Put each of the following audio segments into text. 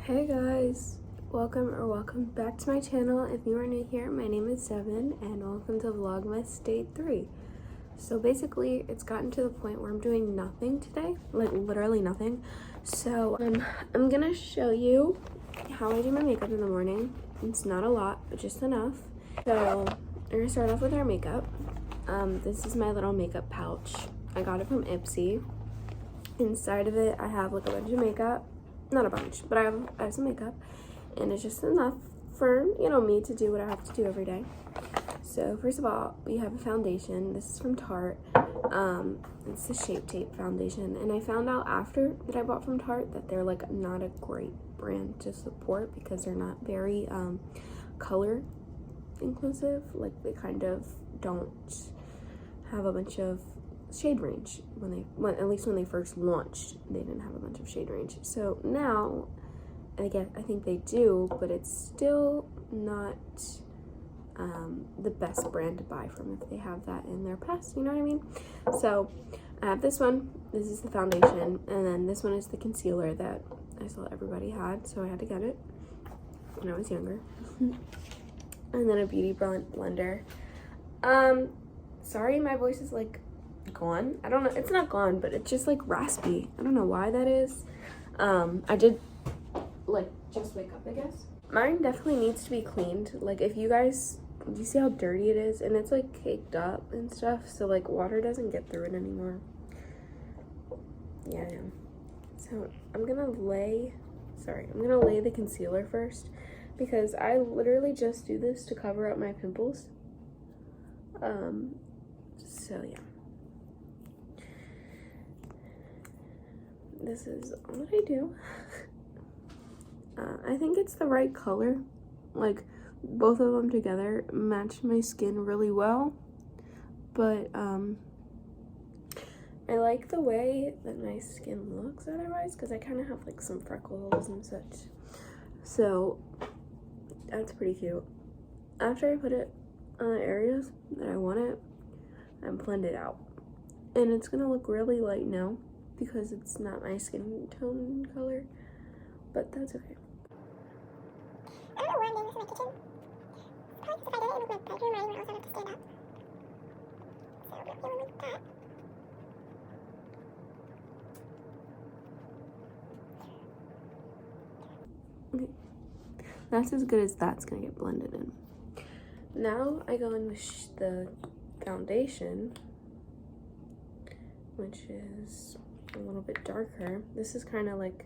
Hey guys, welcome back to my channel. If you are new here, my name is Devin and welcome to Vlogmas Day 3. So basically it's gotten to the point where I'm doing nothing today, like literally nothing. So I'm gonna show you how I do my makeup in the morning. It's not a lot, but just enough. So we're gonna start off with our makeup. This is my little makeup pouch. I got it from Ipsy. Inside of it I have like a bunch of makeup. Not a bunch, but I have some makeup, and it's just enough for, me to do what I have to do every day. So first of all, we have a foundation. This is from Tarte. It's the Shape Tape foundation, and I found out after that I bought from Tarte that they're like not a great brand to support because they're not very color inclusive. Like they kind of don't have a bunch of shade range at least when they first launched. They didn't have a bunch of shade range. So now I think they do, but it's still not the best brand to buy from if they have that in their past, you know what I mean? So I have this one. This is the foundation, and then this one is the concealer that I saw everybody had, so I had to get it when I was younger. And then a beauty blender. Sorry, my voice is like gone. I don't know, it's not gone, but it's just like raspy. I don't know why that is. I did like just wake up, I guess. Mine definitely needs to be cleaned. Like if you guys, do you see how dirty it is? And it's like caked up and stuff, so like water doesn't get through it anymore. Yeah. So I'm gonna lay the concealer first because I literally just do this to cover up my pimples. So yeah. This is what I do. I think it's the right color. Like both of them together match my skin really well, but I like the way that my skin looks otherwise because I kind of have like some freckles and such, so that's pretty cute. After I put it on the areas that I want it, I blend it out, and it's gonna look really light now because it's not my skin tone color, but that's okay. I don't know why I'm doing this in my kitchen. Probably because if I did it in my bedroom, I would also have to stand up. So I'm not feeling like that. Okay, that's as good as that's gonna get blended in. Now I go in with the foundation, which is a little bit darker. This is kind of like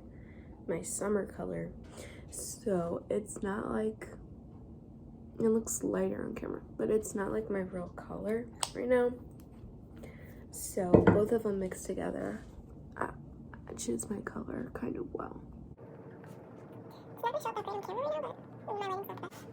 my summer color, so it's not like, it looks lighter on camera, but it's not like my real color right now. So both of them mixed together matches my color kind of well. It's not going to show up that great on camera right now, but my lighting's not the best.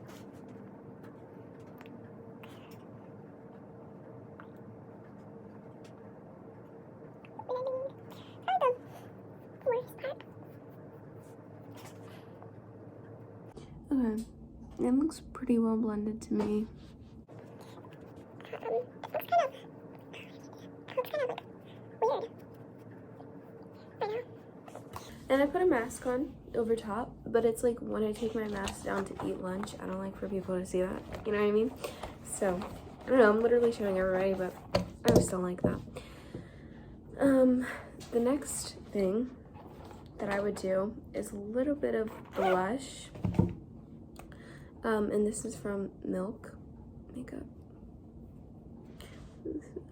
Okay, it looks pretty well blended to me. It looks kind of like weird. I know. And I put a mask on over top, but it's like when I take my mask down to eat lunch, I don't like for people to see that, you know what I mean? So I don't know, I'm literally showing everybody, but I just don't like that. The next thing that I would do is a little bit of blush. And this is from Milk Makeup.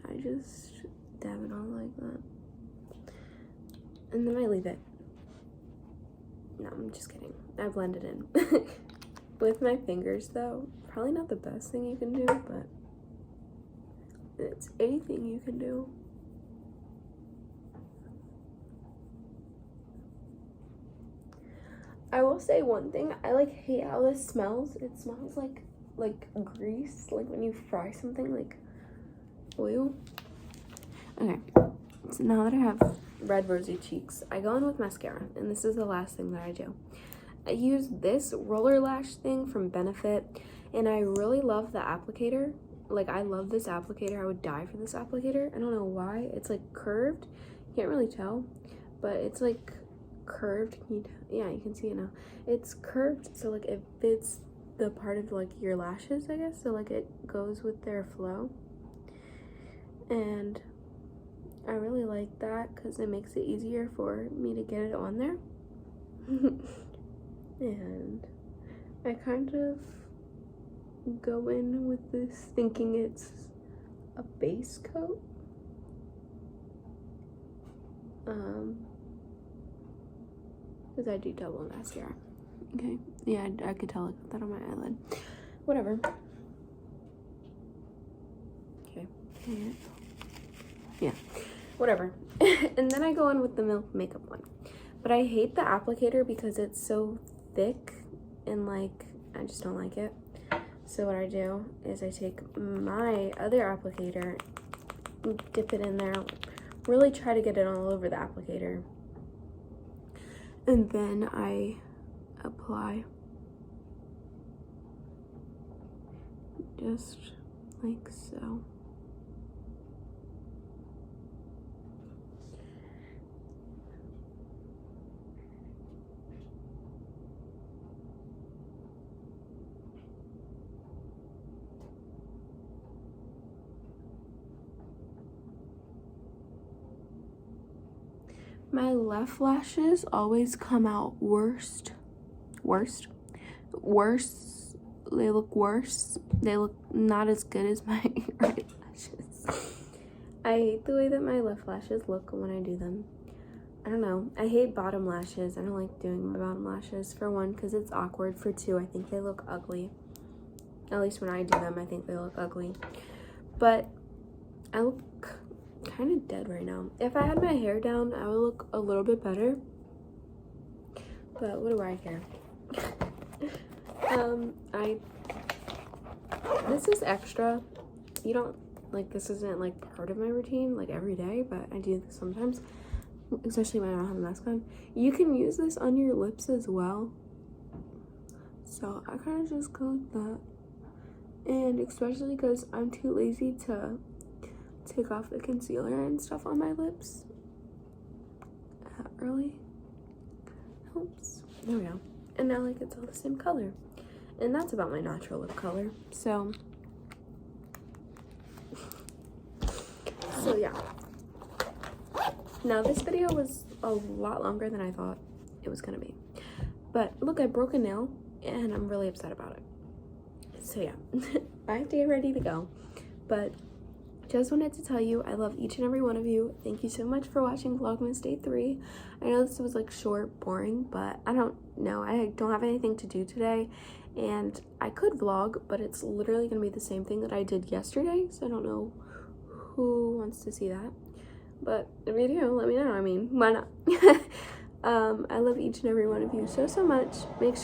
I just dab it on like that. And then I leave it. No, I'm just kidding. I blend it in. With my fingers though, probably not the best thing you can do, but it's anything you can do. I will say one thing, I hate how this smells. It smells like grease, like when you fry something, like oil. Okay, so now that I have red rosy cheeks, I go in with mascara, and this is the last thing that I do. I use this roller lash thing from Benefit, and I really love the applicator. Like I love this applicator. I would die for this applicator. I don't know why. It's like curved, you can't really tell, but it's like curved. Yeah, you can see it now. It's curved, so like it fits the part of like your lashes, I guess. So like it goes with their flow. And I really like that because it makes it easier for me to get it on there. And I kind of go in with this thinking it's a base coat. Because I do double mascara. Okay, yeah, I could tell I put that on my eyelid. Whatever. Okay. Yeah, whatever. And then I go in with the Milk Makeup one. But I hate the applicator because it's so thick and like, I just don't like it. So what I do is I take my other applicator, dip it in there, really try to get it all over the applicator. And then I apply just like so. My left lashes always come out worse. They look worse. They look not as good as my right lashes. I hate the way that my left lashes look when I do them. I don't know. I hate bottom lashes. I don't like doing my bottom lashes, for one, because it's awkward. For two, I think they look ugly. At least when I do them, I think they look ugly. But I look kind of dead right now. If I had my hair down, I would look a little bit better. But what do I care? This is extra. You don't, like, this isn't like part of my routine like every day, but I do this sometimes, especially when I don't have a mask on. You can use this on your lips as well. So I kind of just go like that. And especially because I'm too lazy to take off the concealer and stuff on my lips. That really helps. There we go. And now like it's all the same color. And that's about my natural lip color. So yeah. Now this video was a lot longer than I thought it was gonna be. But look, I broke a nail and I'm really upset about it. So yeah, I have to get ready to go. But just wanted to tell you, I love each and every one of you. Thank you so much for watching Vlogmas Day 3. I know this was like short, boring, but I don't know. I don't have anything to do today. And I could vlog, but it's literally going to be the same thing that I did yesterday. So I don't know who wants to see that. But if you do, let me know. I mean, why not? I love each and every one of you so much. Make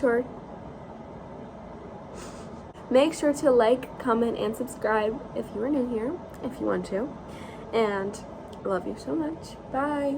sure to like, comment, and subscribe if you are new here, if you want to. And I love you so much. Bye.